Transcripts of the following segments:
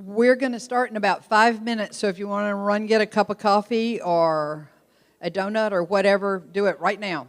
We're going to start in about 5 minutes, so if you want to run get a cup of coffee or a donut or whatever, do it right now.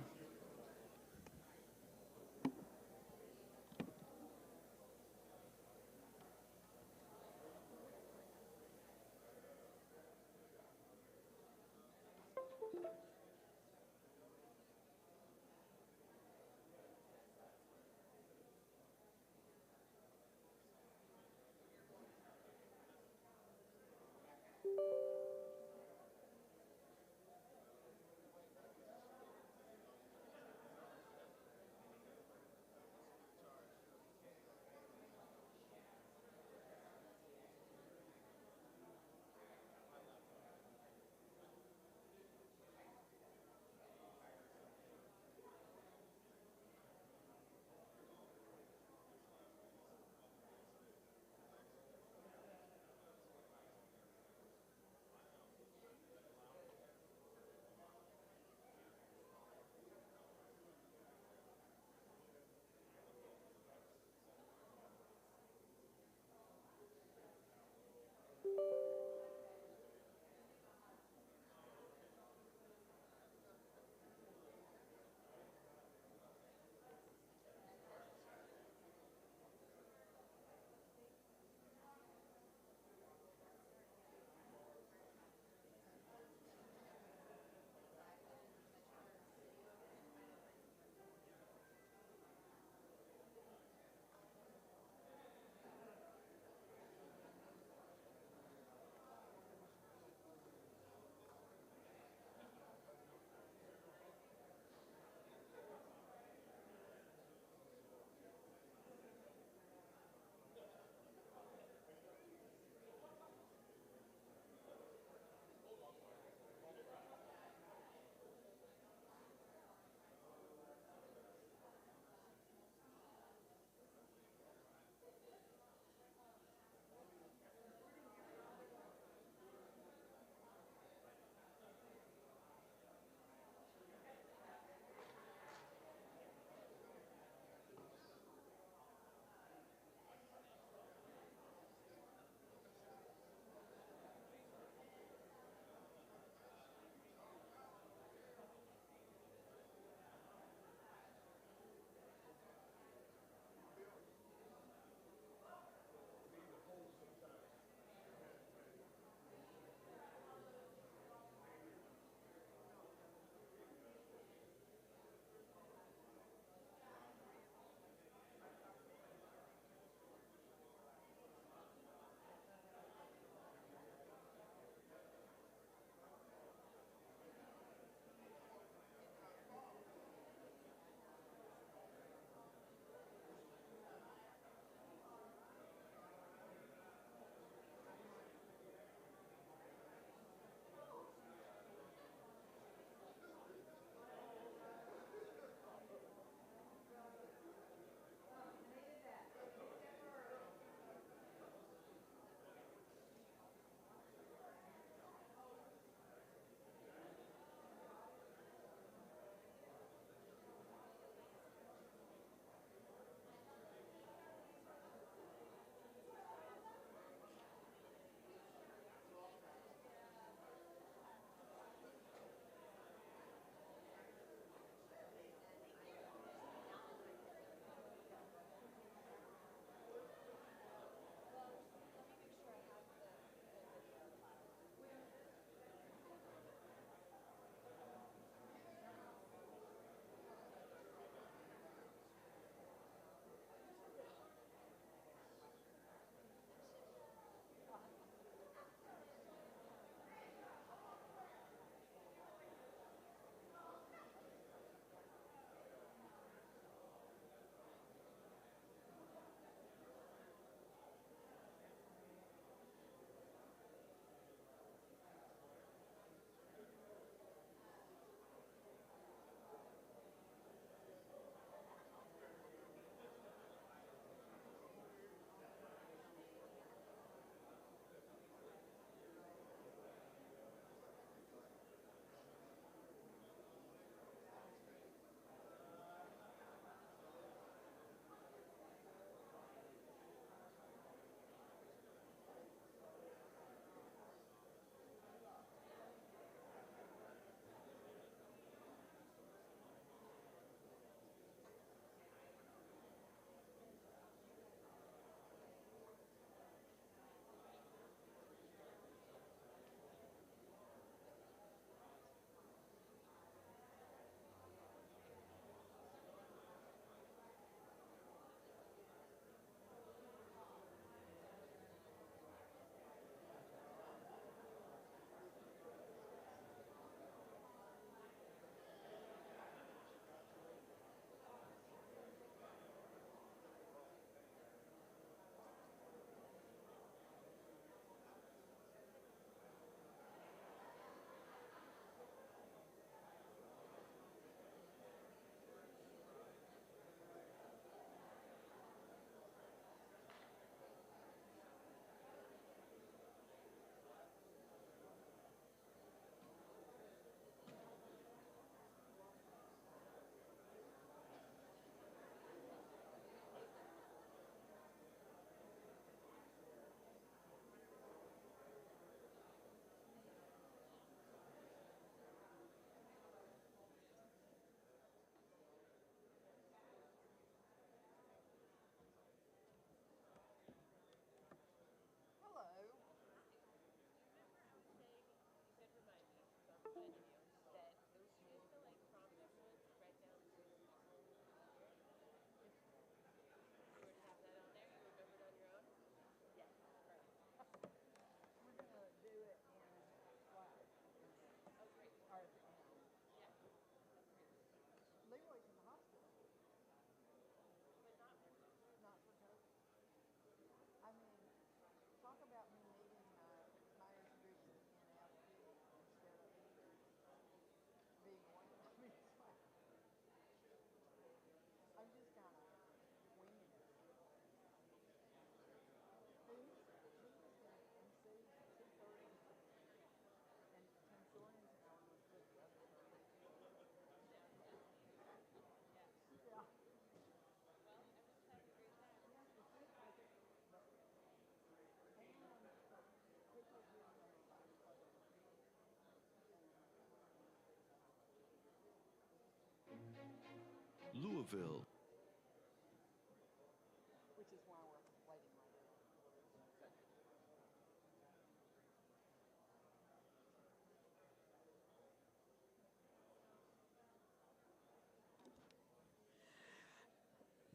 Louisville.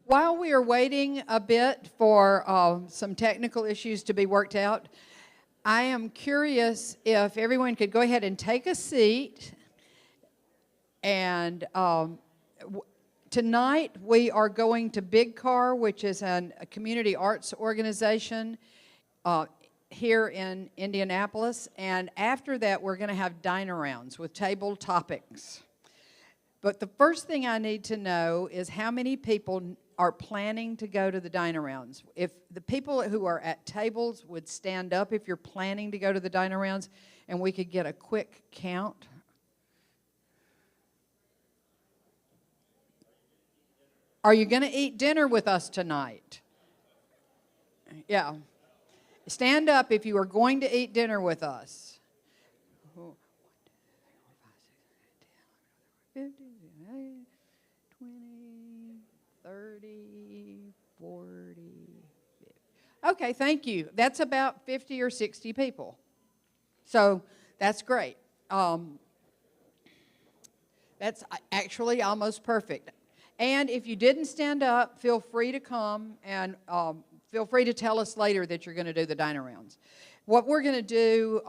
While we are waiting a bit for some technical issues to be worked out, I am curious if everyone could go ahead and take a seat. And tonight we are going to Big Car, which is a community arts organization here in Indianapolis. And after that, we're going to have dine-arounds with table topics. But the first thing I need to know is how many people are planning to go to the dine-arounds. If the people who are at tables would stand up if you're planning to go to the dine-arounds, and we could get a quick count. Are you going to eat dinner with us tonight? Yeah. Stand up if you are going to eat dinner with us. 20, 30, 40, 50. Okay, thank you. That's about 50 or 60 people. So that's great. That's actually almost perfect. And if you didn't stand up, feel free to come and feel free to tell us later that you're going to do the dine-arounds. What we're going to do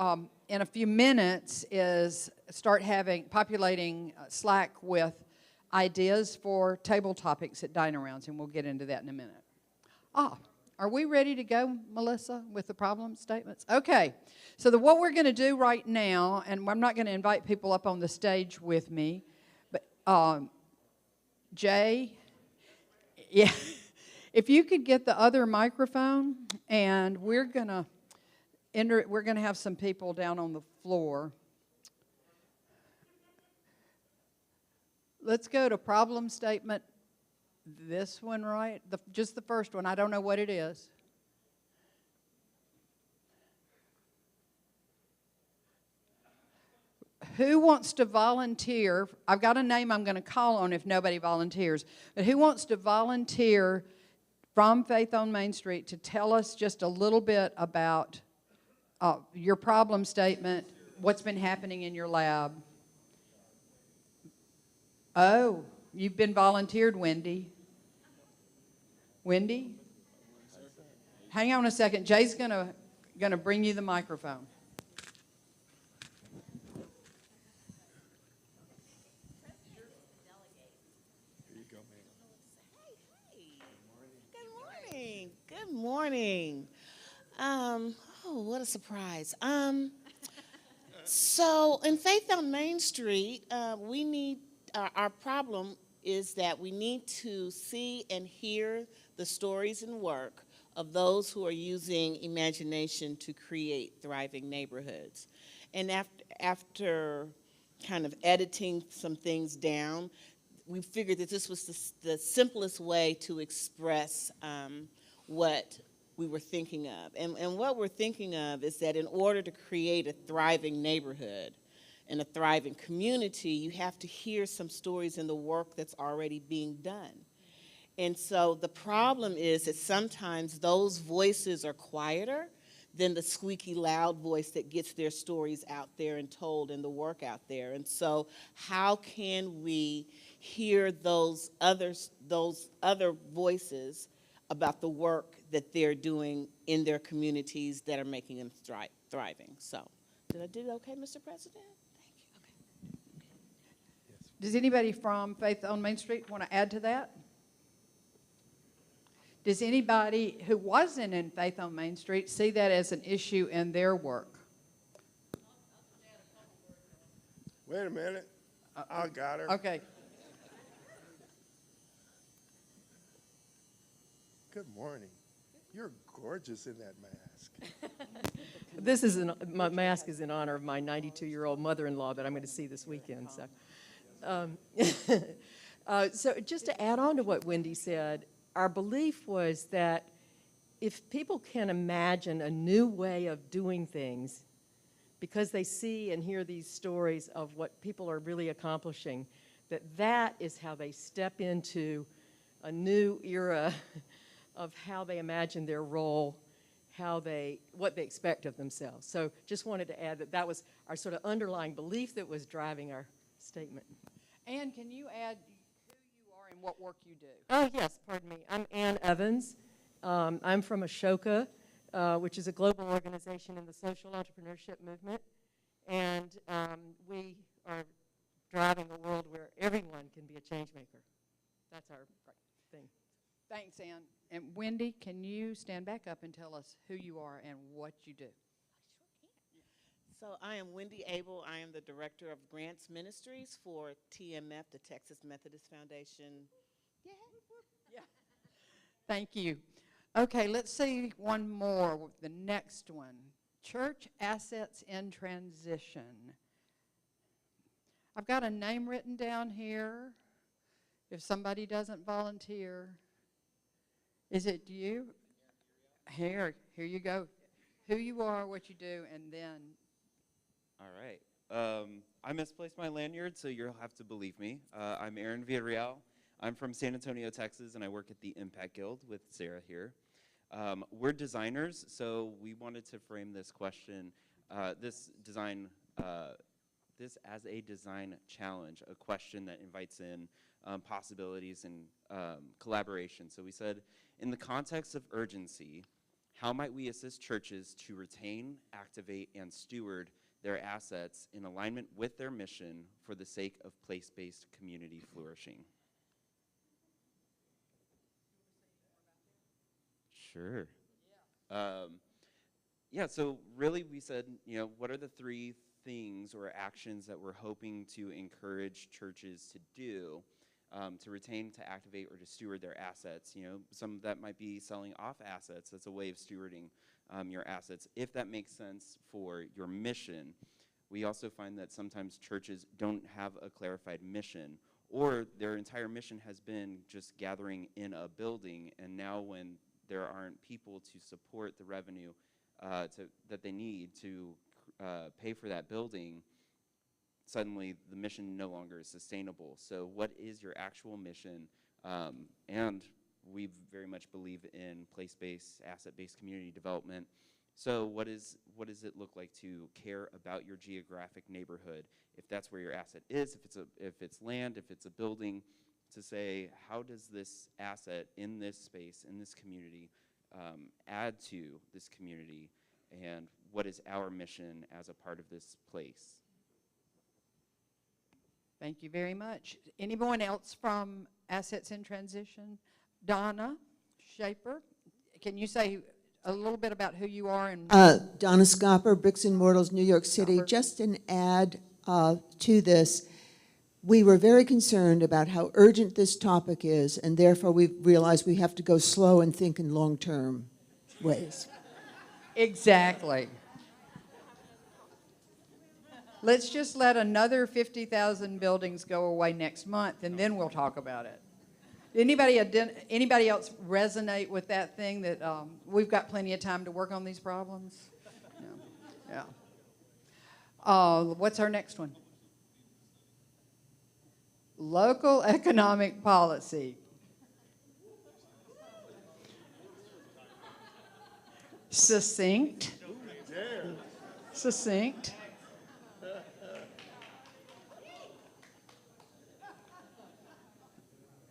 in a few minutes is start populating Slack with ideas for table topics at dine-arounds, and we'll get into that in a minute. Are we ready to go, Melissa, with the problem statements? Okay, so what we're going to do right now, and I'm not going to invite people up on the stage with me, but Jay, yeah, if you could get the other microphone, and we're going to have some people down on the floor. Let's go to problem statement. This one, right? Just the first one. I don't know what it is. Who wants to volunteer? I've got a name I'm going to call on if nobody volunteers. But who wants to volunteer from Faith on Main Street to tell us just a little bit about your problem statement, what's been happening in your lab? Oh, you've been volunteered, Wendy. Wendy? Hang on a second. Jay's going to bring you the microphone. Good morning. Oh, what a surprise. So in Faith on Main Street, our problem is that we need to see and hear the stories and work of those who are using imagination to create thriving neighborhoods. And after kind of editing some things down, we figured that this was the simplest way to express what we were thinking of. And what we're thinking of is that in order to create a thriving neighborhood and a thriving community, you have to hear some stories in the work that's already being done. And so the problem is that sometimes those voices are quieter than the squeaky loud voice that gets their stories out there and told and the work out there. And so how can we hear those other voices about the work that they're doing in their communities that are making them thriving? So did I do it okay, Mr. President? Thank you. Okay. Does anybody from Faith on Main Street want to add to that? Does anybody who wasn't in Faith on Main Street see that as an issue in their work? Wait a minute. I got her. Okay. Good morning. You're gorgeous in that mask. This is my mask is in honor of my 92-year-old mother-in-law that I'm going to see this weekend. So just to add on to what Wendy said, our belief was that if people can imagine a new way of doing things because they see and hear these stories of what people are really accomplishing, that is how they step into a new era of how they imagine their role, what they expect of themselves. So just wanted to add that was our sort of underlying belief that was driving our statement. Ann, can you add who you are and what work you do? Oh, yes, pardon me. I'm Ann Evans. I'm from Ashoka, which is a global organization in the social entrepreneurship movement. And we are driving a world where everyone can be a change maker. That's our thing. Thanks, Ann. And Wendy, can you stand back up and tell us who you are and what you do? So I am Wendy Abel. I am the Director of Grants Ministries for TMF, the Texas Methodist Foundation. Yeah. Thank you. Okay, let's see one more, the next one. Church assets in transition. I've got a name written down here. If somebody doesn't volunteer, is it you? Here you go. Who you are, what you do, and then. All right. I misplaced my lanyard, so you'll have to believe me. I'm Aaron Villarreal. I'm from San Antonio, Texas, and I work at the Impact Guild with Sarah here. We're designers, so we wanted to frame this question, this as a design challenge, a question that invites in possibilities and collaboration. So we said, in the context of urgency, how might we assist churches to retain, activate, and steward their assets in alignment with their mission for the sake of place-based community flourishing? Sure. Yeah, so really we said, what are the three things or actions that we're hoping to encourage churches to do to retain, to activate, or to steward their assets? Some of that might be selling off assets. That's a way of stewarding your assets, if that makes sense for your mission. We also find that sometimes churches don't have a clarified mission, or their entire mission has been just gathering in a building, and now when there aren't people to support the revenue that they need to pay for that building, suddenly the mission no longer is sustainable. So what is your actual mission? And we very much believe in place-based, asset-based community development. So what does it look like to care about your geographic neighborhood? If that's where your asset is, if it's land, if it's a building, to say, how does this asset in this space, in this community, add to this community, and what is our mission as a part of this place? Thank you very much. Anyone else from Assets in Transition? Donna Shaper, can you say a little bit about who you are? And Donna Scopper, Bricks and Mortals, New York City. Scopper. Just an add to this. We were very concerned about how urgent this topic is, and therefore we realized we have to go slow and think in long-term ways. Exactly. Let's just let another 50,000 buildings go away next month, and then we'll talk about it. Anybody else resonate with that thing that we've got plenty of time to work on these problems? No. Yeah. What's our next one? Local economic policy. Succinct. Succinct.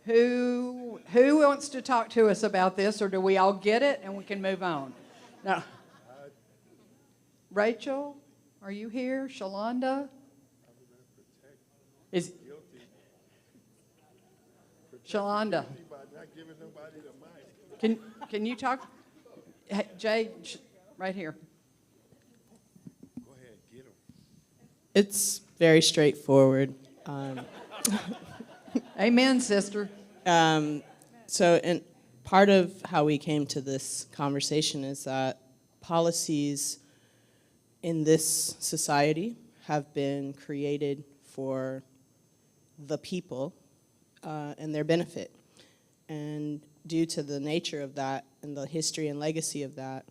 Who wants to talk to us about this, or do we all get it and we can move on? No. Rachel, are you here? Shalonda? Is Shalonda? Can you talk? Hey, Jay, right here. Go ahead, get him. It's very straightforward. Amen, sister. And part of how we came to this conversation is that policies in this society have been created for the people and their benefit. And due to the nature of that and the history and legacy of that,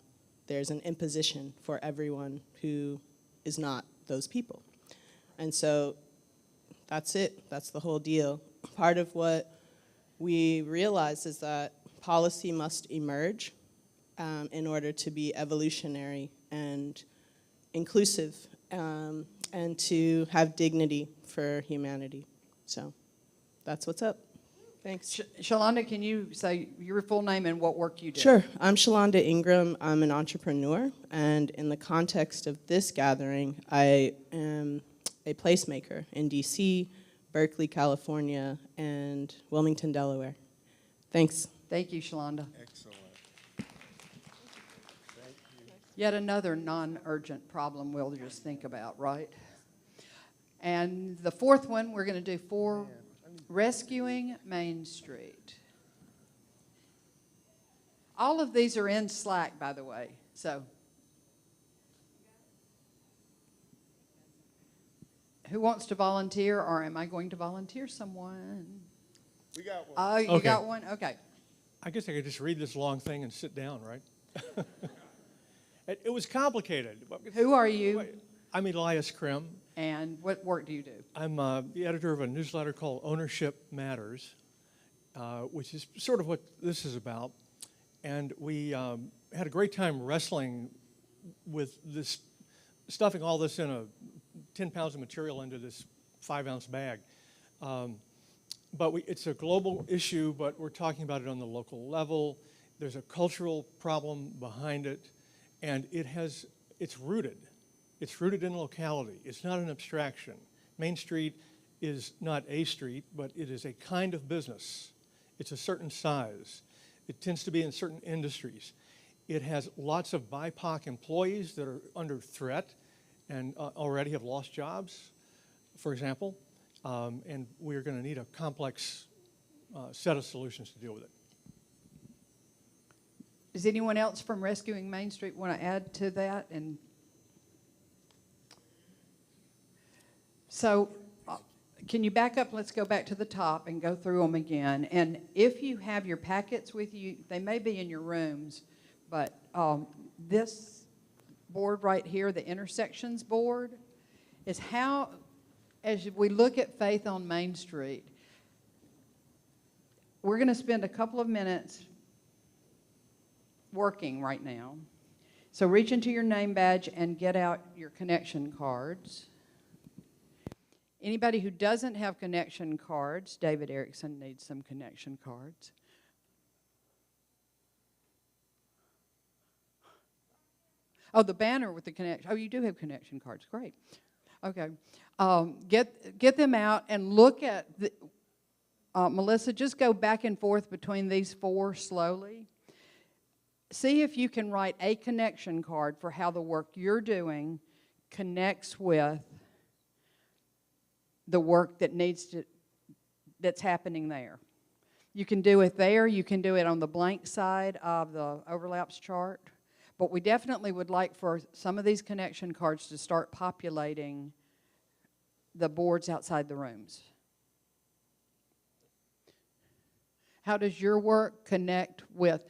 there's an imposition for everyone who is not those people. And so That's it. That's the whole deal. Part of what we realize is that policy must emerge in order to be evolutionary and inclusive, and to have dignity for humanity. So that's what's up. Thanks. Shalonda, can you say your full name and what work you do? Sure. I'm Shalonda Ingram. I'm an entrepreneur, and in the context of this gathering, I am a placemaker in DC, Berkeley, California, and Wilmington, Delaware. Thanks. Thank you, Shalonda. Excellent. Yet another non-urgent problem we'll just think about, right? And the fourth one, we're going to do for rescuing Main Street. All of these are in Slack, by the way, so. Who wants to volunteer, or am I going to volunteer someone? We got one. Oh, you Okay. got one? Okay. I guess I could just read this long thing and sit down, right? It was complicated. Who are you, I'm Elias Krim. and what work do you do? I'm the editor of a newsletter called Ownership Matters, which is sort of what this is about. And we had a great time wrestling with this, stuffing all this in 10 pounds of material into this 5-ounce bag. But it's a global issue, but we're talking about it on the local level. There's a cultural problem behind it, and it's rooted. It's rooted in locality. It's not an abstraction. Main Street is not a street, but it is a kind of business. It's a certain size. It tends to be in certain industries. It has lots of BIPOC employees that are under threat and already have lost jobs, for example. And we're going to need a complex set of solutions to deal with it. Does anyone else from Rescuing Main Street want to add to that? And so, can you back up? Let's go back to the top and go through them again. And if you have your packets with you, they may be in your rooms, but this board right here, the intersections board, is how, as we look at faith on Main Street, we're going to spend a couple of minutes working right now. So reach into your name badge and get out your connection cards. Anybody who doesn't have connection cards, David Erickson needs some connection cards. Oh, the banner with the connection. Oh, you do have connection cards. Great. Okay. Get them out and look at the, Melissa, just go back and forth between these four slowly. See if you can write a connection card for how the work you're doing connects with the work that that's happening there. You can do it there. You can do it on the blank side of the overlaps chart. But we definitely would like for some of these connection cards to start populating the boards outside the rooms. How does your work connect with,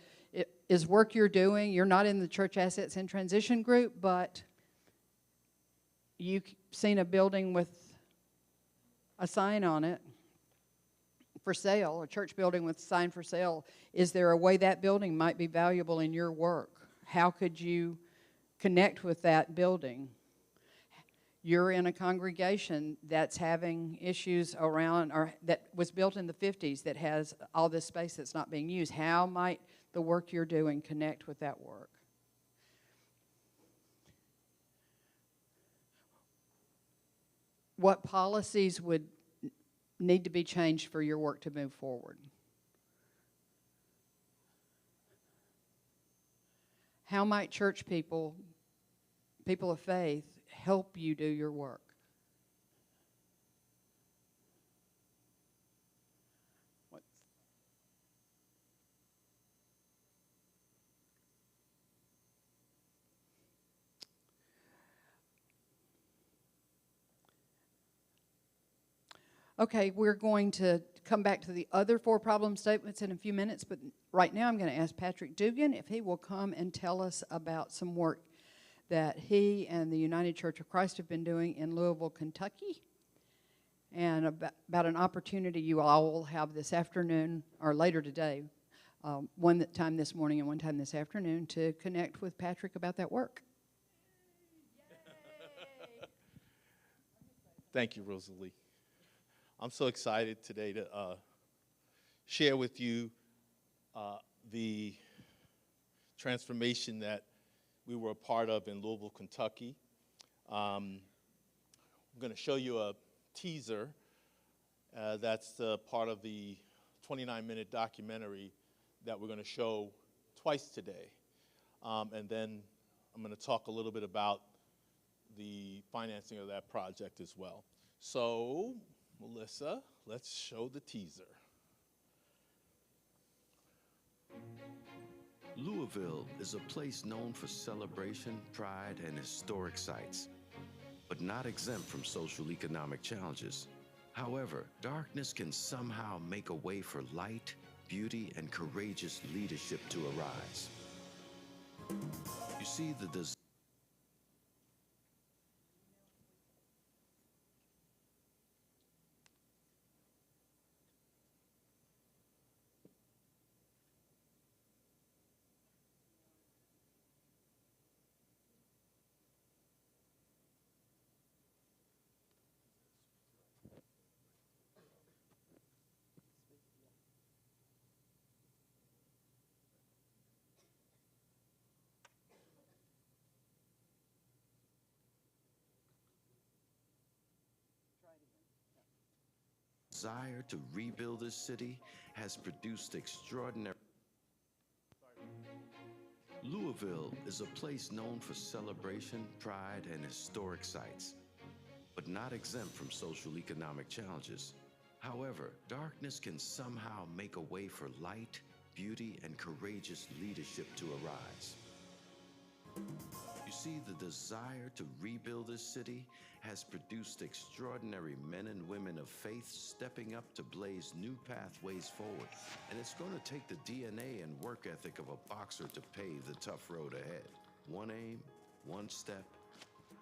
is work you're doing, you're not in the Church Assets in Transition group, but you've seen a building with a sign on it for sale, a church building with a sign for sale. Is there a way that building might be valuable in your work? How could you connect with that building? You're in a congregation that's having issues around, or that was built in the 50s that has all this space that's not being used. How might the work you're doing connect with that work? What policies would need to be changed for your work to move forward? How might church people, people of faith, help you do your work? Okay, we're going to come back to the other 4 problem statements in a few minutes, but right now I'm going to ask Patrick Dugan if he will come and tell us about some work that he and the United Church of Christ have been doing in Louisville, Kentucky. and about an opportunity you all will have this afternoon or later today, one time this morning and one time this afternoon, to connect with Patrick about that work. Thank you, Rosalie. I'm so excited today to share with you the transformation that we were a part of in Louisville, Kentucky. I'm going to show you a teaser that's part of the 29-minute documentary that we're going to show twice today. And then I'm going to talk a little bit about the financing of that project as well. So, Melissa, let's show the teaser. Louisville is a place known for celebration, pride, and historic sites, but not exempt from social economic challenges. However, darkness can somehow make a way for light, beauty, and courageous leadership to arise. You see, the desire to rebuild this city has produced extraordinary. Louisville is a place known for celebration, pride, and historic sites, but not exempt from social economic challenges. However, darkness can somehow make a way for light, beauty, and courageous leadership to arise. You see, the desire to rebuild this city has produced extraordinary men and women of faith stepping up to blaze new pathways forward. And it's going to take the DNA and work ethic of a boxer to pave the tough road ahead. One aim, one step,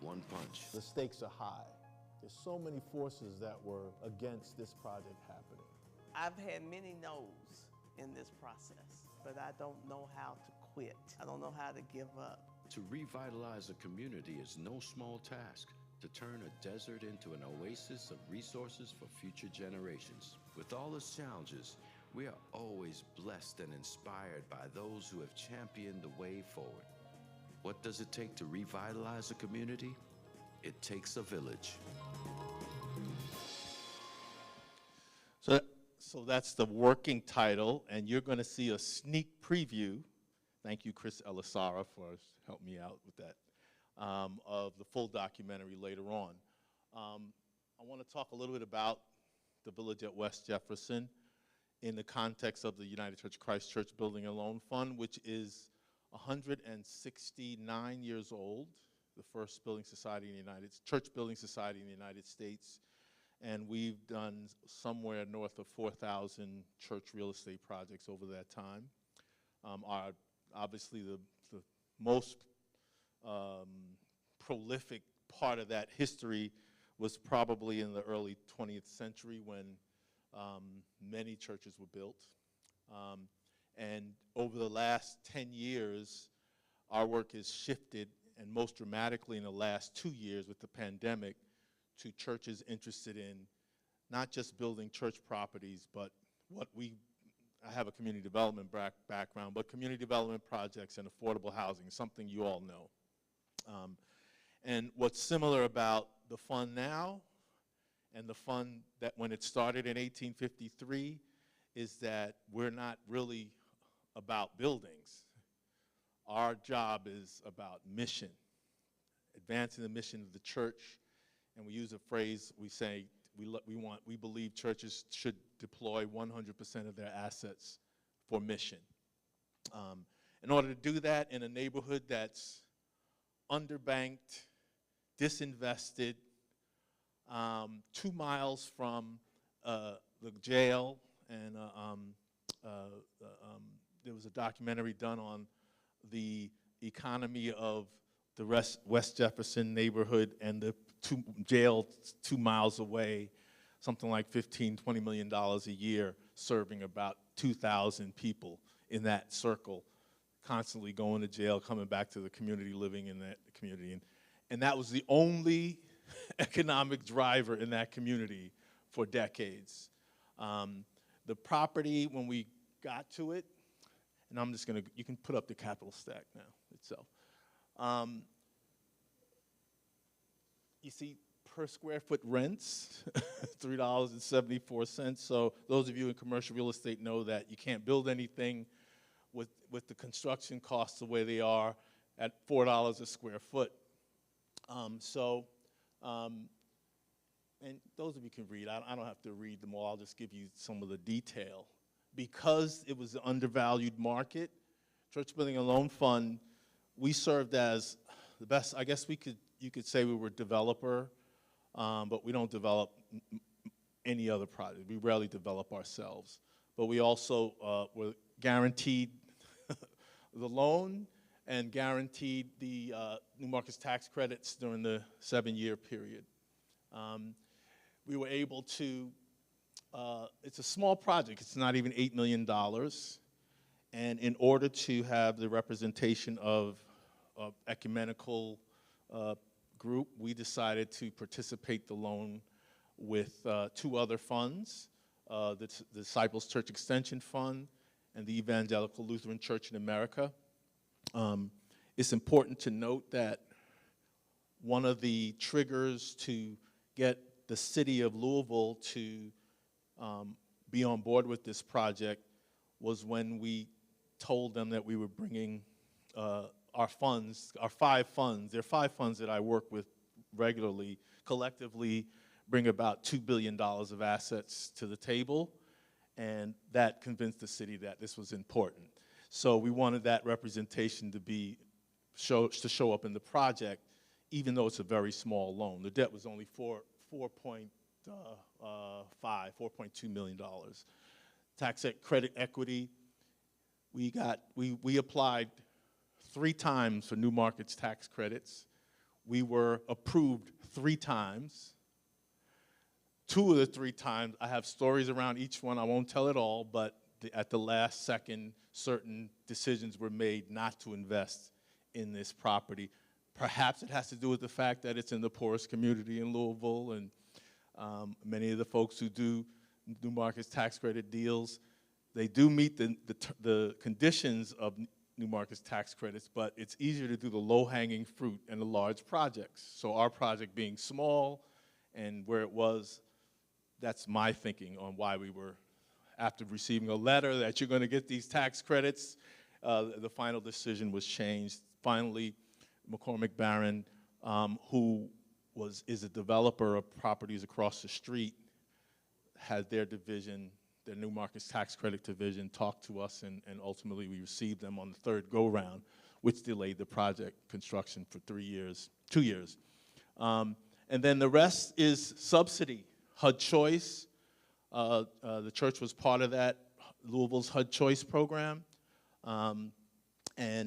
one punch. The stakes are high. There's so many forces that were against this project happening. I've had many no's in this process, but I don't know how to quit. I don't know how to give up. To revitalize a community is no small task. To turn a desert into an oasis of resources for future generations. With all its challenges, we are always blessed and inspired by those who have championed the way forward. What does it take to revitalize a community? It takes a village. So that's the working title, and you're going to see a sneak preview. Thank you, Chris Elisara, for helping me out with that, of the full documentary later on. I want to talk a little bit about the village at West Jefferson in the context of the United Church of Christ Church Building and Loan Fund, which is 169 years old, the first building society in the church building society in the United States. And we've done somewhere north of 4,000 church real estate projects over that time. Obviously, the most prolific part of that history was probably in the early 20th century when many churches were built. And over the last 10 years, our work has shifted, and most dramatically in the last 2 years with the pandemic, to churches interested in not just building church properties, but I have a community development background, but community development projects and affordable housing, something you all know. And what's similar about the fund now and the fund that when it started in 1853 is that we're not really about buildings. Our job is about mission, advancing the mission of the church. And we use a phrase, we say, we believe churches should deploy 100% of their assets for mission. In order to do that in a neighborhood that's underbanked, disinvested, 2 miles from the jail, and there was a documentary done on the economy of the West Jefferson neighborhood and the jail 2 miles away. something like $15, $20 million a year, serving about 2,000 people in that circle, constantly going to jail, coming back to the community, living in that community. And that was the only economic driver in that community for decades. The property, when we got to it, and I'm just going to, you can put up the capital stack now itself. You see per square foot rents, $3.74. So those of you in commercial real estate know that you can't build anything with the construction costs the way they are at $4 a square foot. And those of you can read, I don't have to read them all, I'll just give you some of the detail. Because it was an undervalued market, Church Building and Loan Fund, we served as the best, I guess you could say we were a developer, but we don't develop any other project. We rarely develop ourselves. But we also were guaranteed the loan and guaranteed the New Markets tax credits during the 7-year period. We were able to, it's a small project, it's not even $8 million. And in order to have the representation of ecumenical group, we decided to participate the loan with 2 other funds, the Disciples Church Extension Fund and the Evangelical Lutheran Church in America. It's important to note that one of the triggers to get the city of Louisville to be on board with this project was when we told them that we were bringing our funds, our 5 funds. There are 5 funds that I work with regularly, collectively bring about $2 billion of assets to the table, and that convinced the city that this was important. So we wanted that representation to show up in the project, even though it's a very small loan. The debt was only $4.2 million. Tax credit equity, we applied 3 times for New Markets tax credits. We were approved 3 times. 2 of the 3 times, I have stories around each one. I won't tell it all, but at the last second, certain decisions were made not to invest in this property. Perhaps it has to do with the fact that it's in the poorest community in Louisville, and many of the folks who do New Markets tax credit deals, they do meet the conditions of New Markets tax credits, but it's easier to do the low-hanging fruit and the large projects. So our project being small and where it was, that's my thinking on why we were, after receiving a letter that you're going to get these tax credits, the final decision was changed. Finally, McCormick Barron, who is a developer of properties across the street, had their division, their New Markets tax credit division, talk to us, and ultimately we received them on the 3rd go-round, which delayed the project construction for 2 years. And then the rest is subsidy. HUD Choice, the church was part of that, Louisville's HUD Choice program, and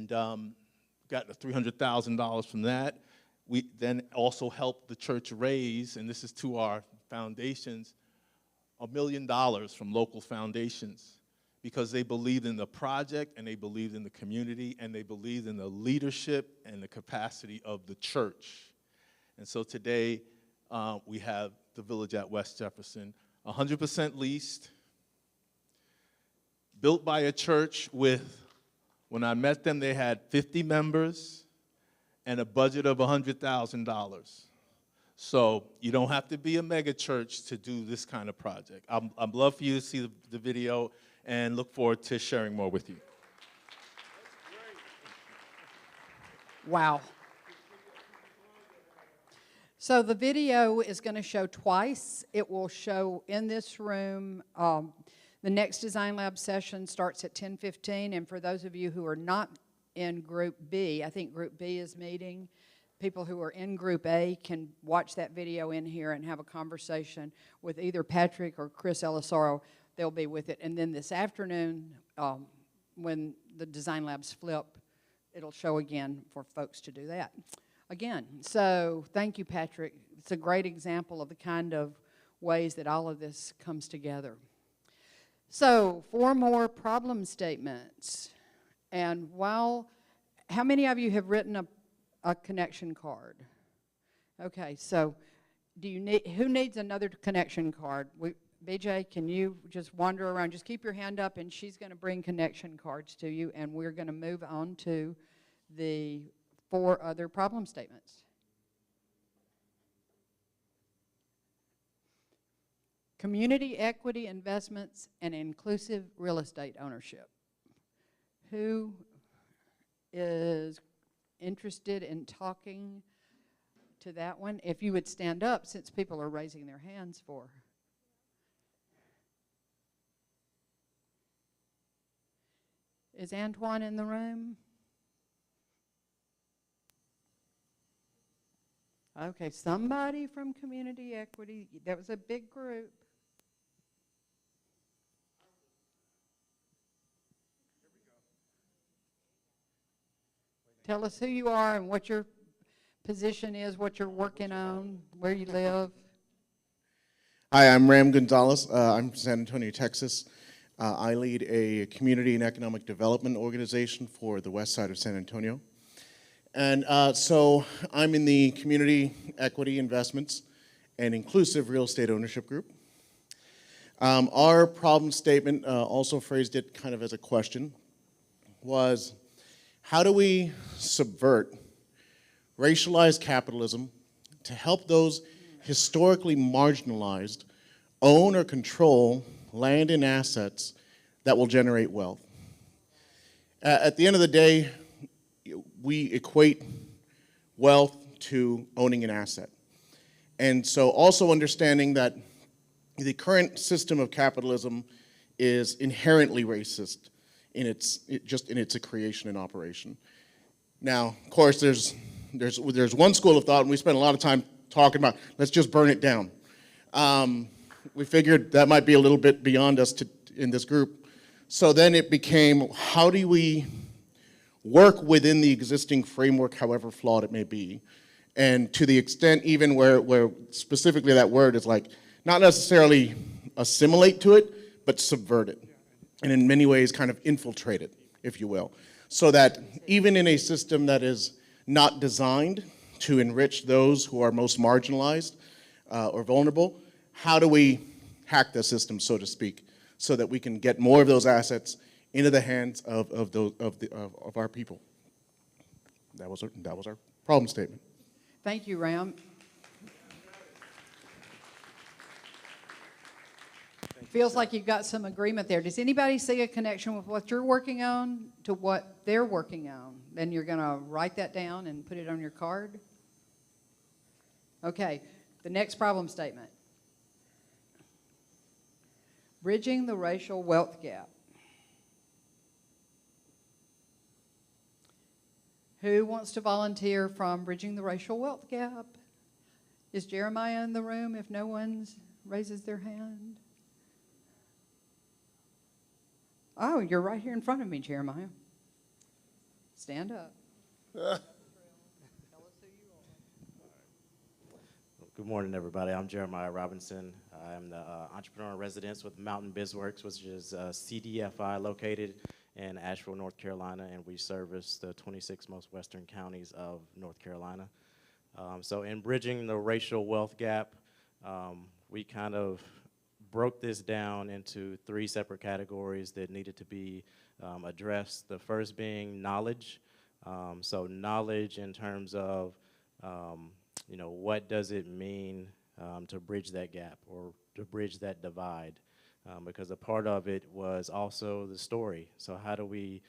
got $300,000 from that. We then also helped the church raise, and this is to our foundations, $1 million from local foundations because they believed in the project and they believed in the community and they believed in the leadership and the capacity of the church. And so today we have the Village at West Jefferson, 100% leased, built by a church with, when I met them, they had 50 members and a budget of $100,000. So you don't have to be a mega church to do this kind of project. I'd love for you to see the video and look forward to sharing more with you. Wow. So the video is going to show twice. It will show in this room. The next Design Lab session starts at 10:15, and for those of you who are not in Group B, I think Group B is meeting. People who are in Group A can watch that video in here and have a conversation with either Patrick or Chris Elisaro. They'll be with it. And then this afternoon, when the Design Labs flip, it'll show again for folks to do that again. So thank you, Patrick. It's a great example of the kind of ways that all of this comes together. So 4 more problem statements. And how many of you have written a connection card? Okay, so who needs another connection card? BJ, can you just wander around? Just keep your hand up, and she's going to bring connection cards to you, and we're going to move on to the 4 other problem statements. Community equity investments and inclusive real estate ownership. Who is interested in talking to that one? If you would stand up, since people are raising their hands for. Is Antoine in the room? Okay, somebody from community equity. That was a big group. Tell us who you are and what your position is, what you're working on, where you live. Hi, I'm Ram Gonzalez. I'm from San Antonio, Texas. I lead a community and economic development organization for the west side of San Antonio. And so I'm in the community equity investments and inclusive real estate ownership group. Our problem statement, also phrased it kind of as a question, was how do we subvert racialized capitalism to help those historically marginalized own or control land and assets that will generate wealth? At the end of the day, we equate wealth to owning an asset. And so also understanding that the current system of capitalism is inherently racist in its creation and operation. Now, of course, there's one school of thought, and we spent a lot of time talking about, let's just burn it down. We figured that might be a little bit beyond us in this group. So then it became, how do we work within the existing framework, however flawed it may be? And to the extent even where specifically that word is like, not necessarily assimilate to it, but subvert it. And in many ways kind of infiltrate it, if you will. So that even in a system that is not designed to enrich those who are most marginalized or vulnerable, how do we hack the system, so to speak, so that we can get more of those assets into the hands of our people? That was our problem statement. Thank you, Ram. Feels like you've got some agreement there. Does anybody see a connection with what you're working on to what they're working on? Then you're going to write that down and put it on your card? Okay, the next problem statement. Bridging the racial wealth gap. Who wants to volunteer from Bridging the Racial Wealth Gap? Is Jeremiah in the room if no one raises their hand? Oh, you're right here in front of me, Jeremiah. Stand up. Good morning, everybody. I'm Jeremiah Robinson. I'm the entrepreneur in residence with Mountain BizWorks, which is CDFI located in Asheville, North Carolina, and we service the 26 most western counties of North Carolina. So in Bridging the Racial Wealth Gap, we kind of broke this down into 3 separate categories that needed to be addressed. The first being knowledge. So knowledge in terms of, what does it mean to bridge that gap or to bridge that divide? Because a part of it was also the story. So how do we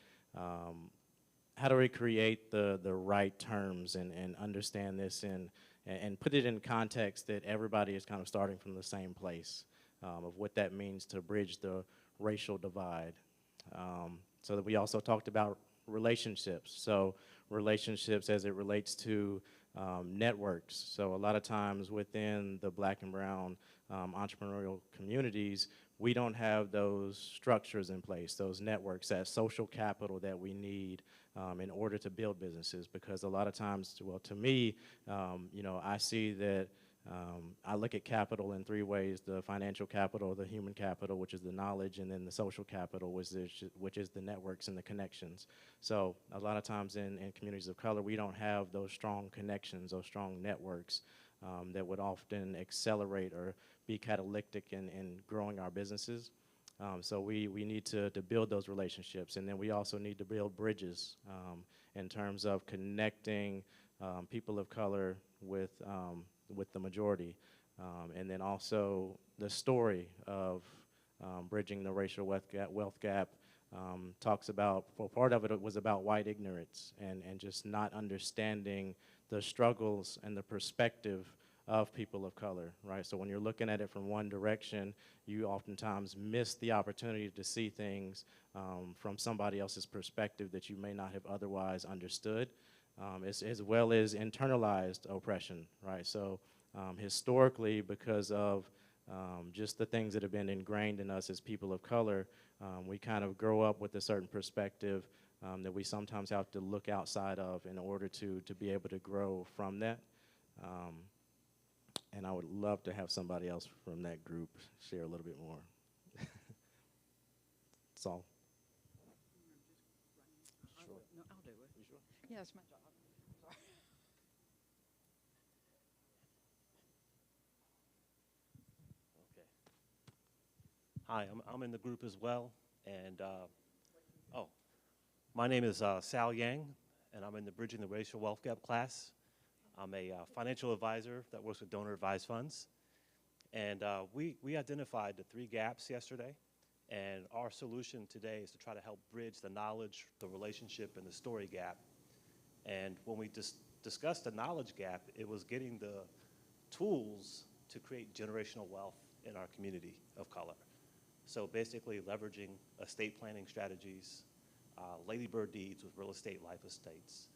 create the right terms and understand this and put it in context that everybody is kind of starting from the same place? Of what that means to bridge the racial divide. So that we also talked about relationships. So relationships as it relates to networks. So a lot of times within the Black and brown entrepreneurial communities, we don't have those structures in place, those networks, that social capital that we need in order to build businesses. Because a lot of times, well, to me, I see that I look at capital in three ways: the financial capital, the human capital, which is the knowledge, and then the social capital, which is the networks and the connections. So a lot of times in communities of color, we don't have those strong connections, those strong networks that would often accelerate or be catalytic in growing our businesses. So we need to build those relationships, and then we also need to build bridges in terms of connecting people of color with the majority. And then also the story of bridging the racial wealth gap talks about, well, part of it was about white ignorance and just not understanding the struggles and the perspective of people of color, right? So when you're looking at it from one direction, you oftentimes miss the opportunity to see things from somebody else's perspective that you may not have otherwise understood, as well as internalized oppression, right? So historically, because of just the things that have been ingrained in us as people of color, we kind of grow up with a certain perspective that we sometimes have to look outside of in order to be able to grow from that. And I would love to have somebody else from that group share a little bit more. That's all. Sure. No, I'll do it. You sure? Yeah, it's my job. Sorry. Okay. Hi, I'm in the group as well, and my name is Sal Yang, and I'm in the Bridging the Racial Wealth Gap class. I'm a financial advisor that works with donor-advised funds, and we identified the 3 gaps yesterday, and our solution today is to try to help bridge the knowledge, the relationship, and the story gap. And when we discussed the knowledge gap, it was getting the tools to create generational wealth in our community of color. So basically leveraging estate planning strategies, ladybird deeds with real estate life estates.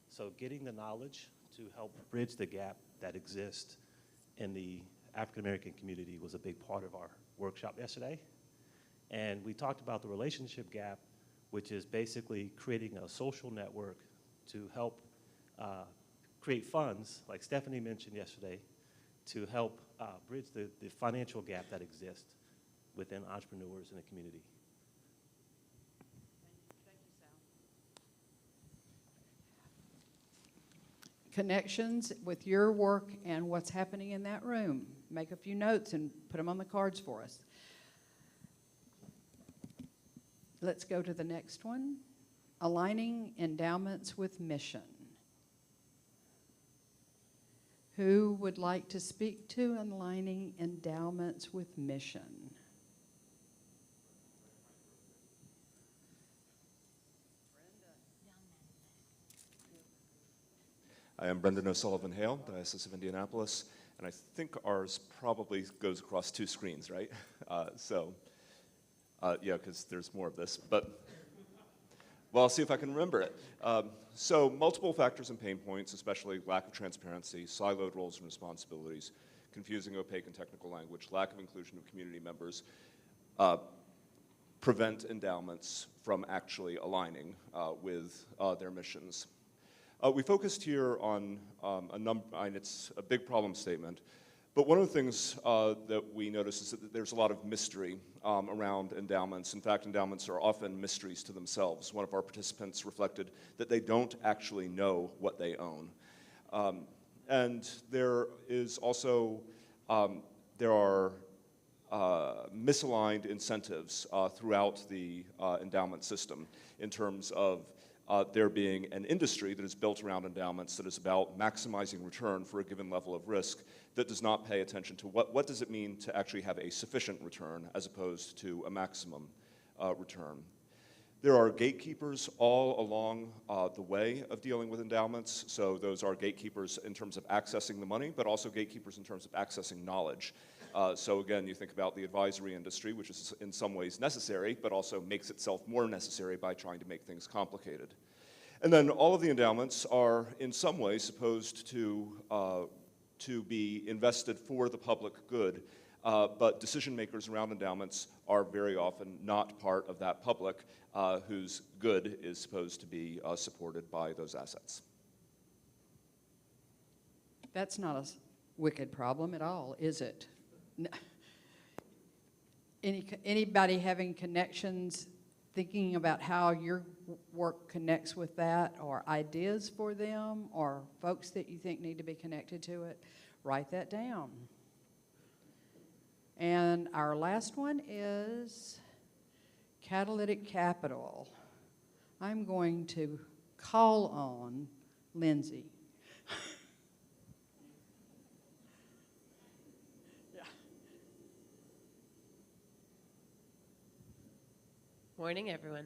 So getting the knowledge to help bridge the gap that exists in the African American community was a big part of our workshop yesterday. And we talked about the relationship gap, which is basically creating a social network to help create funds, like Stephanie mentioned yesterday, to help bridge the financial gap that exists within entrepreneurs in the community. Thank you, Sal. Connections with your work and what's happening in that room. Make a few notes and put them on the cards for us. Let's go to the next one. Aligning endowments with mission. Who would like to speak to aligning endowments with mission? I am Brendan O'Sullivan Hale, Diocese of Indianapolis, and I think ours probably goes across 2 screens, right? Yeah, because there's more of this, but, well, I'll see if I can remember it. So multiple factors and pain points, especially lack of transparency, siloed roles and responsibilities, confusing, opaque, and technical language, lack of inclusion of community members, prevent endowments from actually aligning with their missions. We focused here on a number, and it's a big problem statement, but one of the things that we notice is that there's a lot of mystery around endowments. In fact, endowments are often mysteries to themselves. One of our participants reflected that they don't actually know what they own. And there is also, there are misaligned incentives throughout the endowment system in terms of there being an industry that is built around endowments that is about maximizing return for a given level of risk that does not pay attention to what does it mean to actually have a sufficient return as opposed to a maximum return. There are gatekeepers all along the way of dealing with endowments. So those are gatekeepers in terms of accessing the money, but also gatekeepers in terms of accessing knowledge. So again, you think about the advisory industry, which is in some ways necessary, but also makes itself more necessary by trying to make things complicated. And then all of the endowments are in some way supposed to be invested for the public good, but decision makers around endowments are very often not part of that public whose good is supposed to be supported by those assets. That's not wicked problem at all, is it? Anybody having connections, thinking about how your work connects with that, or ideas for them, or folks that you think need to be connected to it? Write that down. And our last one is Catalytic Capital. I'm going to call on Lindsay. Morning, everyone.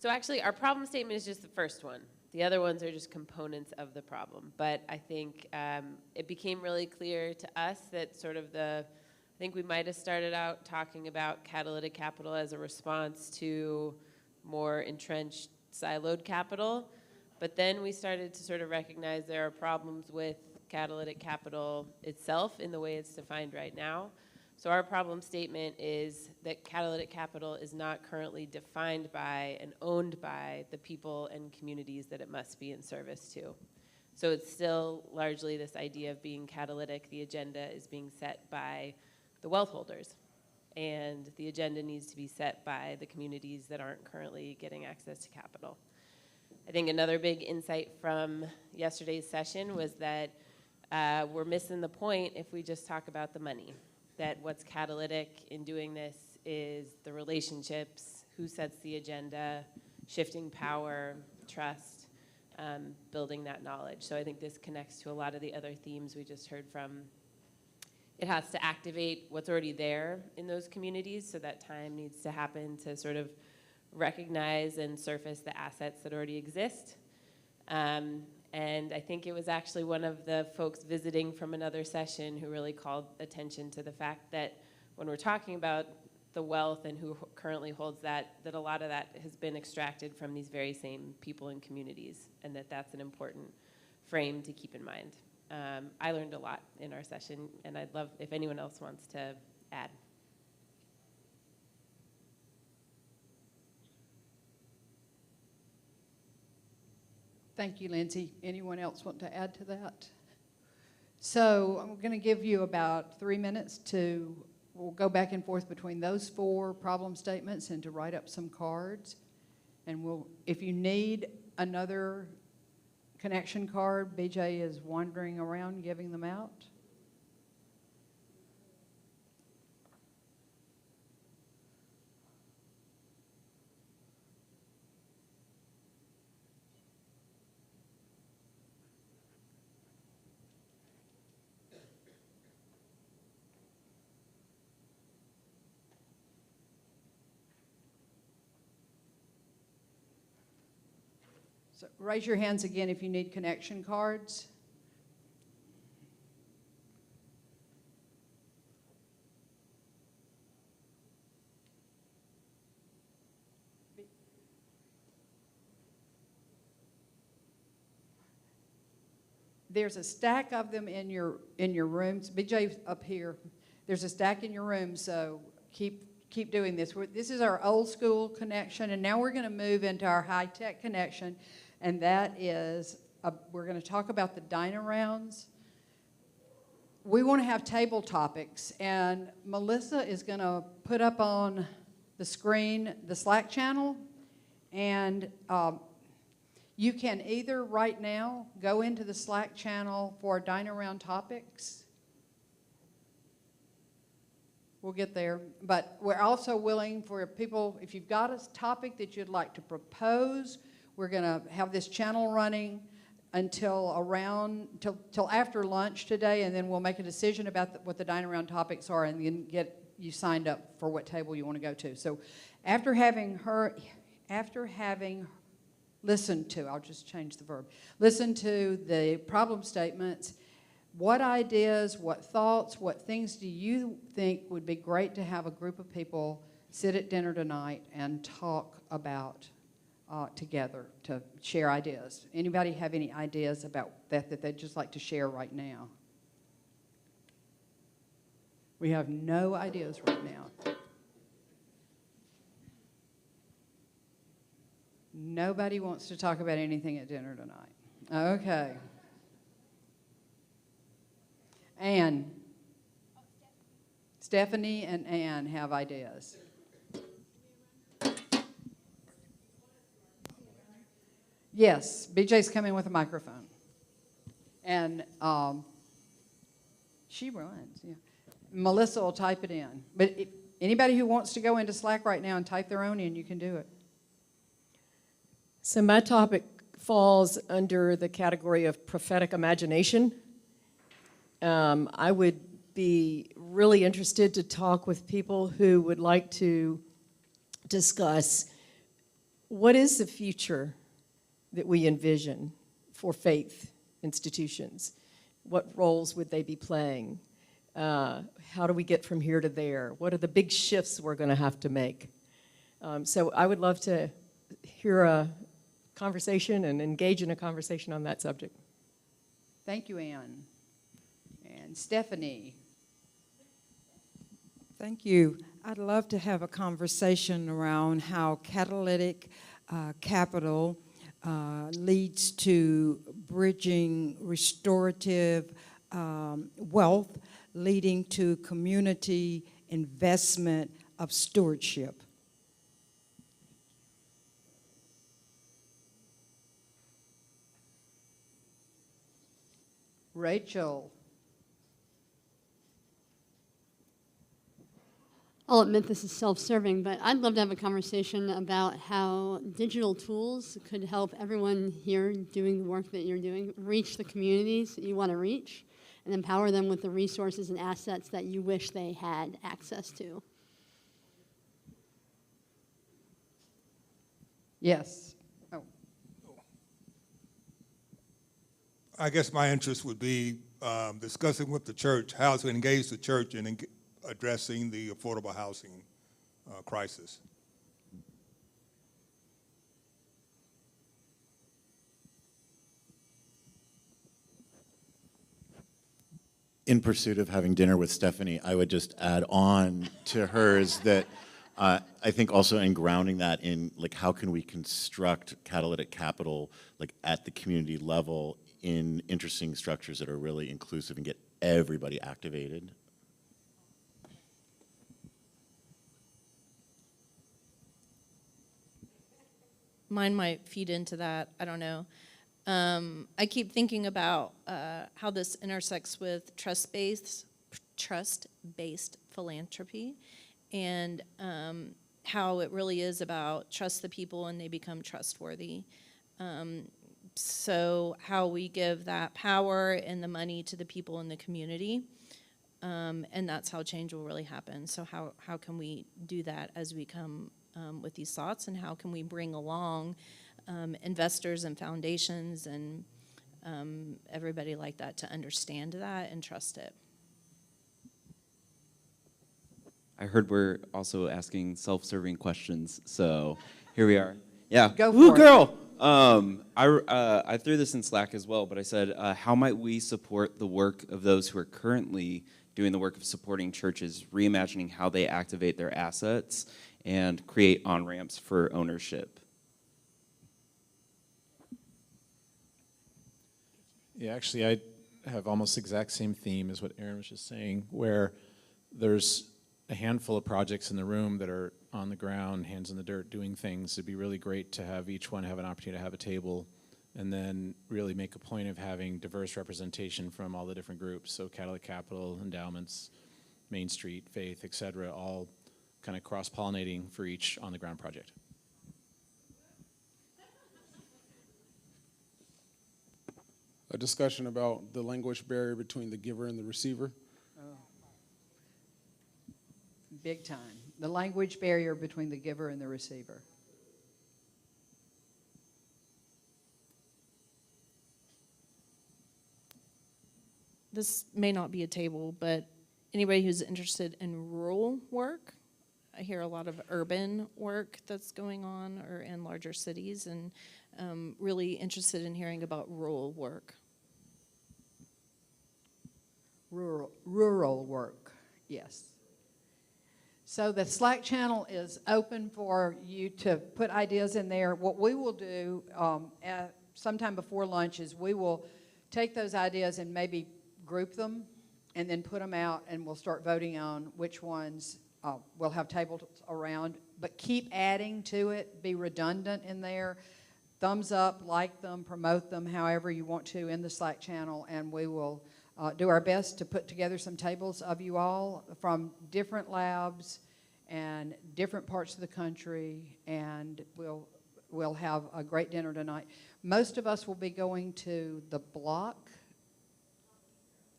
So actually, our problem statement is just the first one. The other ones are just components of the problem. But I think it became really clear to us that I think we might have started out talking about catalytic capital as a response to more entrenched, siloed capital. But then we started to sort of recognize there are problems with catalytic capital itself in the way it's defined right now. So our problem statement is that catalytic capital is not currently defined by and owned by the people and communities that it must be in service to. So it's still largely this idea of being catalytic. The agenda is being set by the wealth holders, and the agenda needs to be set by the communities that aren't currently getting access to capital. I think another big insight from yesterday's session was that we're missing the point if we just talk about the money. That what's catalytic in doing this is the relationships, who sets the agenda, shifting power, trust, building that knowledge. So I think this connects to a lot of the other themes we just heard from. It has to activate what's already there in those communities, so that time needs to happen to sort of recognize and surface the assets that already exist. And I think it was actually one of the folks visiting from another session who really called attention to the fact that when we're talking about the wealth and who currently holds that a lot of that has been extracted from these very same people and communities, and that's an important frame to keep in mind. I learned a lot in our session, and I'd love if anyone else wants to add. Thank you, Lindsay. Anyone else want to add to that? So I'm going to give you about 3 minutes we'll go back and forth between those 4 problem statements and to write up some cards. And if you need another connection card, BJ is wandering around giving them out. So raise your hands again if you need connection cards. There's a stack of them in your rooms. BJ up here. There's a stack in your room, so keep doing this. This is our old school connection, and now we're going to move into our high-tech connection, and that is, we're going to talk about the dine-arounds. We want to have table topics, and Melissa is going to put up on the screen the Slack channel, and you can either right now go into the Slack channel for dine-around topics. We'll get there. But we're also willing for people, if you've got a topic that you'd like to propose, we're going to have this channel running until till after lunch today, and then we'll make a decision about what the dine-around topics are and then get you signed up for what table you want to go to. So after having listened to, I'll just change the verb, listen to the problem statements, what ideas, what thoughts, what things do you think would be great to have a group of people sit at dinner tonight and talk about together, to share ideas? Anybody have any ideas about that they'd just like to share right now? We have no ideas right now. Nobody wants to talk about anything at dinner tonight. Okay. Ann. Stephanie and Ann have ideas. Yes, BJ's coming with a microphone. And she runs, yeah. Melissa will type it in. But if anybody who wants to go into Slack right now and type their own in, you can do it. So my topic falls under the category of prophetic imagination. I would be really interested to talk with people who would like to discuss what is the future that we envision for faith institutions. What roles would they be playing? How do we get from here to there? What are the big shifts we're going to have to make? So I would love to hear a conversation and engage in a conversation on that subject. Thank you, Ann. And Stephanie. Thank you. I'd love to have a conversation around how Catalytic Capital leads to bridging restorative wealth, leading to community investment of stewardship. Rachel. I'll admit this is self-serving, but I'd love to have a conversation about how digital tools could help everyone here doing the work that you're doing reach the communities that you want to reach and empower them with the resources and assets that you wish they had access to. Yes. Oh. I guess my interest would be discussing with the church how to engage the church in addressing the affordable housing crisis. In pursuit of having dinner with Stephanie, I would just add on to hers that I think also in grounding that in like how can we construct catalytic capital like at the community level in interesting structures that are really inclusive and get everybody activated. Mine might feed into that, I don't know. I keep thinking about how this intersects with trust-based philanthropy and how it really is about trust the people and they become trustworthy. So how we give that power and the money to the people in the community, and that's how change will really happen. So how can we do that as we come with these thoughts, and how can we bring along investors and foundations and everybody like that to understand that and trust it? I heard we're also asking self-serving questions, so here we are. Yeah. Go Woo, for girl! I threw this in Slack as well, but I said, how might we support the work of those who are currently doing the work of supporting churches, reimagining how they activate their assets and create on-ramps for ownership? Yeah, actually, I have almost the exact same theme as what Aaron was just saying, where there's a handful of projects in the room that are on the ground, hands in the dirt, doing things. It'd be really great to have each one have an opportunity to have a table and then really make a point of having diverse representation from all the different groups. So Catalytic Capital, Endowments, Main Street, Faith, et cetera, all kind of cross-pollinating for each on-the-ground project. A discussion about the language barrier between the giver and the receiver. Big time. The language barrier between the giver and the receiver. This may not be a table, but anybody who's interested in rural work, I hear a lot of urban work that's going on or in larger cities, and really interested in hearing about rural work. Rural work, yes. So the Slack channel is open for you to put ideas in there. What we will do sometime before lunch is we will take those ideas and maybe group them and then put them out, and we'll start voting on which ones we'll have tables around. But keep adding to it, be redundant in there. Thumbs up, like them, promote them however you want to in the Slack channel, and we will do our best to put together some tables of you all from different labs and different parts of the country, and we'll have a great dinner tonight. Most of us will be going to the Block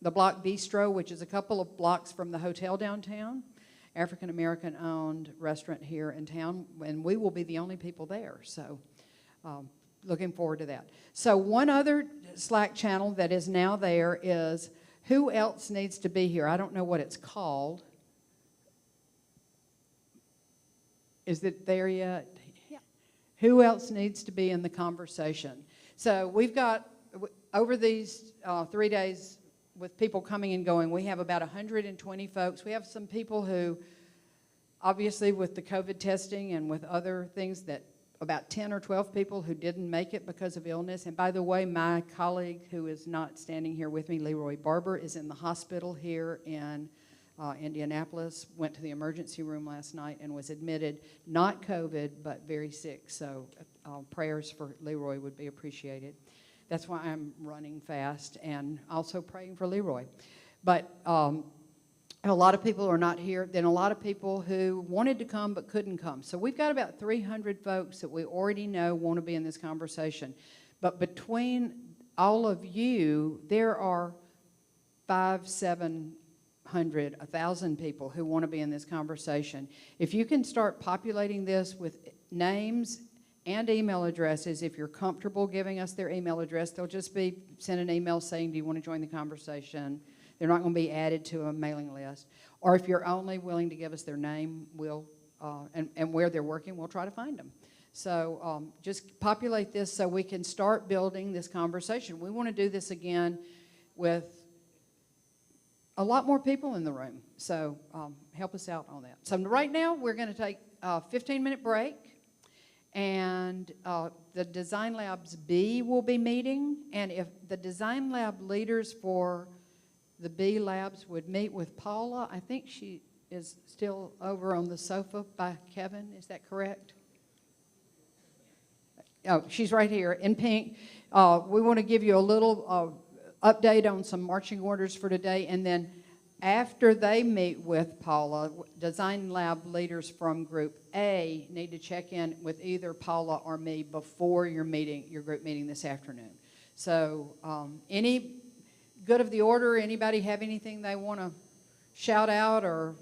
Bistro, which is a couple of blocks from the hotel downtown, African-American owned restaurant here in town, and we will be the only people there, so looking forward to that. So one other Slack channel that is now there is who else needs to be here? I don't know what it's called. Is it there yet? Yeah. Who else needs to be in the conversation? So we've got, over these 3 days, with people coming and going, we have about 120 folks. We have some people who, obviously with the COVID testing and with other things, that about 10 or 12 people who didn't make it because of illness. And by the way, my colleague who is not standing here with me, Leroy Barber, is in the hospital here in Indianapolis, went to the emergency room last night and was admitted, not COVID, but very sick. So prayers for Leroy would be appreciated. That's why I'm running fast and also praying for Leroy. But a lot of people are not here. Then a lot of people who wanted to come but couldn't come. So we've got about 300 folks that we already know want to be in this conversation. But between all of you, there are 500, 700, 1,000 people who want to be in this conversation. If you can start populating this with names and email addresses, if you're comfortable giving us their email address, they'll just be send an email saying, do you want to join the conversation? They're not going to be added to a mailing list. Or if you're only willing to give us their name, we'll and where they're working, we'll try to find them. So just populate this so we can start building this conversation. We want to do this again with a lot more people in the room. So help us out on that. So right now, we're going to take a 15-minute break. And the Design Labs B will be meeting. And if the Design Lab leaders for the B Labs would meet with Paula, I think she is still over on the sofa by Kevin. Is that correct? Oh, she's right here in pink. We want to give you a little update on some marching orders for today. And then after they meet with Paula, Design Lab leaders from Group A need to check in with either Paula or me before your group meeting this afternoon. So any good of the order, anybody have anything they want to shout out or?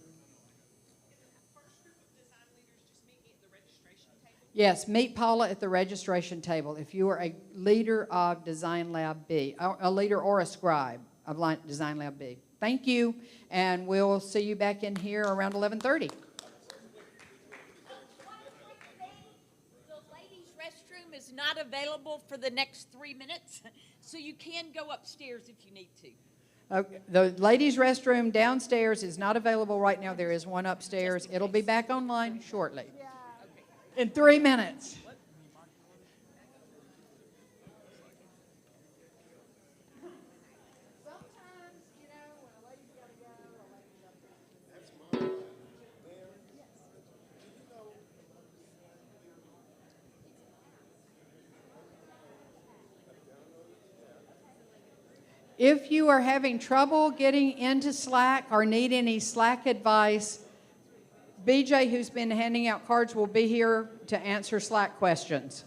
Yes, meet Paula at the registration table if you are a leader of Design Lab B, a leader or a scribe of Design Lab B. Thank you, and we'll see you back in here around 11:30. The ladies' restroom is not available for the next 3 minutes, so you can go upstairs if you need to. Okay. The ladies' restroom downstairs is not available right now. There is one upstairs. It'll be back online shortly. In 3 minutes. If you are having trouble getting into Slack or need any Slack advice, BJ, who's been handing out cards, will be here to answer Slack questions.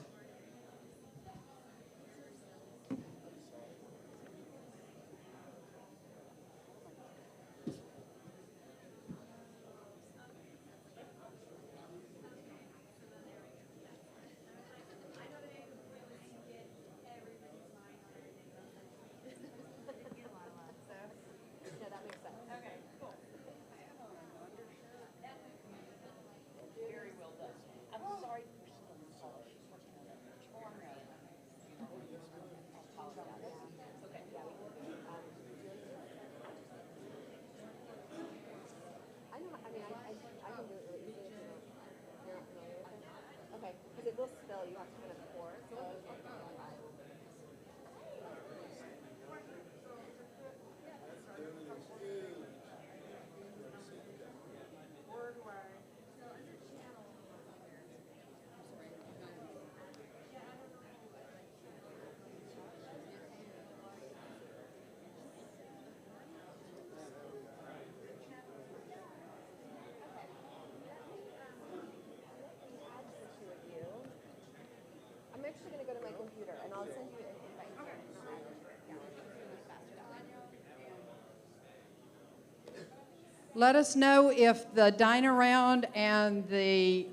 Let us know if the dine around and the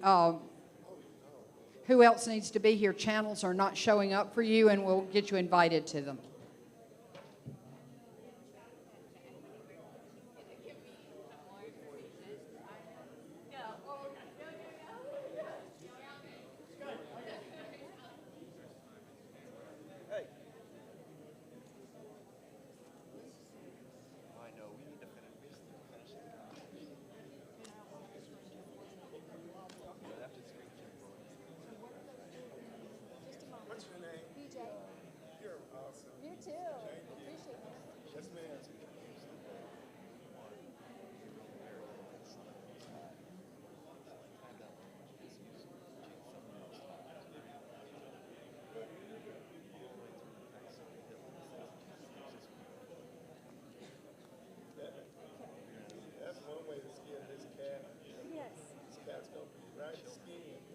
who else needs to be here channels are not showing up for you, and we'll get you invited to them. What's your name? BJ. You're awesome. You too. Appreciate it. Yes, ma'am. That's one way to skin this cat. Yes. This cat's gonna be right skinned.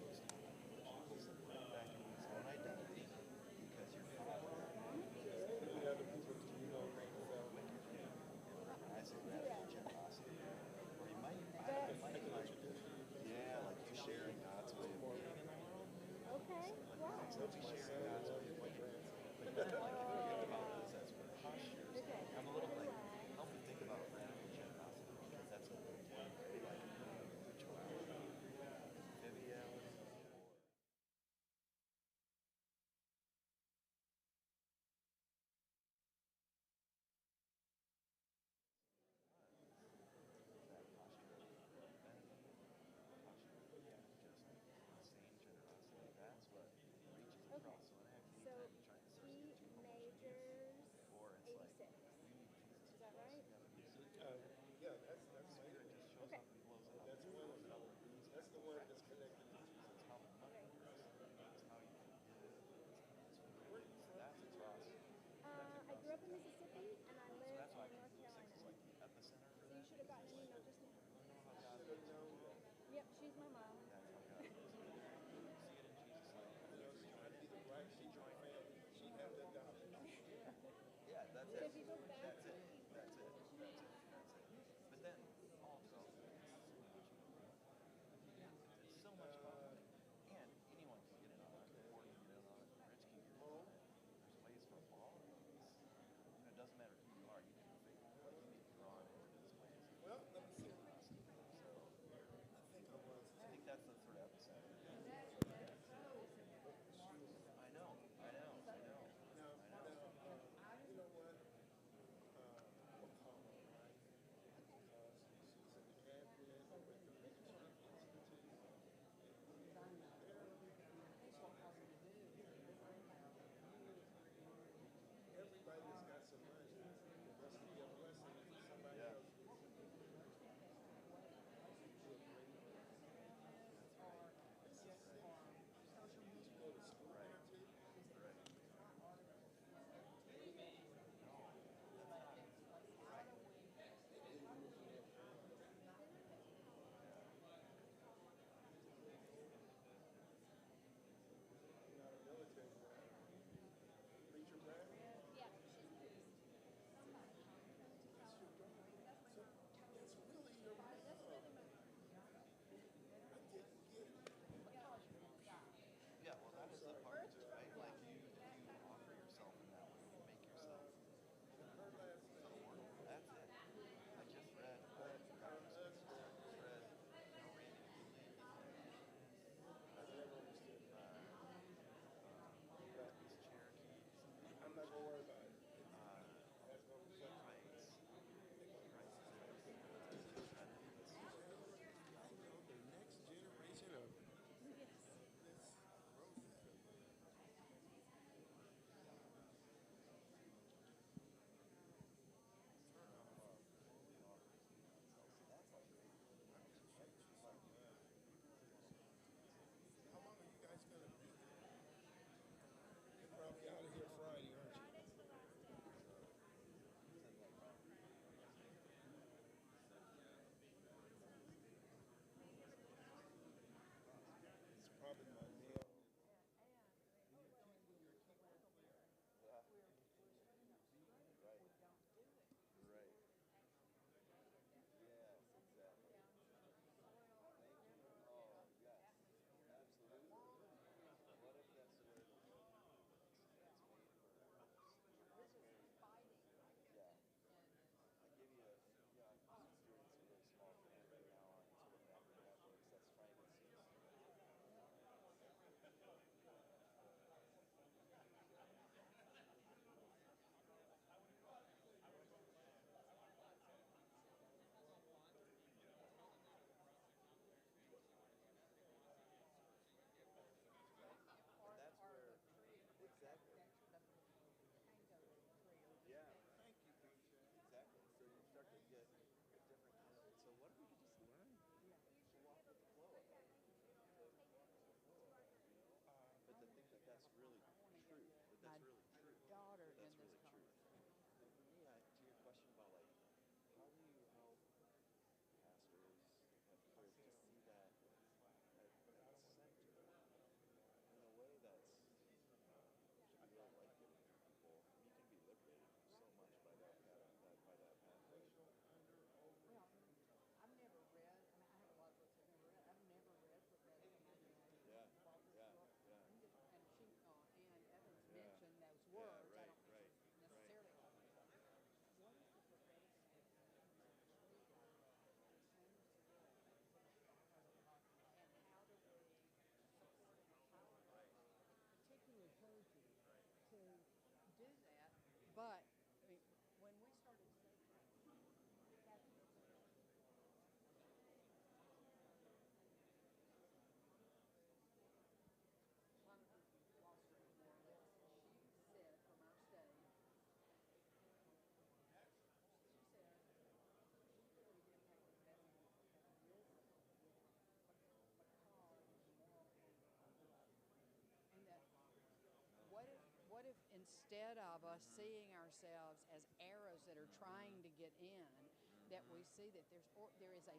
my That's really true. daughter That's in this really true. conversation. For me, to your question about like, how do you help pastors and clerks to see that at center in a way that's should be really life giving for people? And you can be liberated from so much by that pathway. Well, I've never read, I mean, I have a lot of books I've never read. I've never read Professor Yeah, yeah, yeah. And she, Ann Evans Yeah. mentioned those Yeah, words. I right, don't think right, she's necessarily. What is the prophetic and how do we support and empower particularly clergy to do that? But I mean, when we started studying one of the Wall Street journalists, she said from our study, she said, we really didn't have the message of wisdom because moral and that what if instead of us seeing ourselves as arrows that are trying to get in, that we see that there is a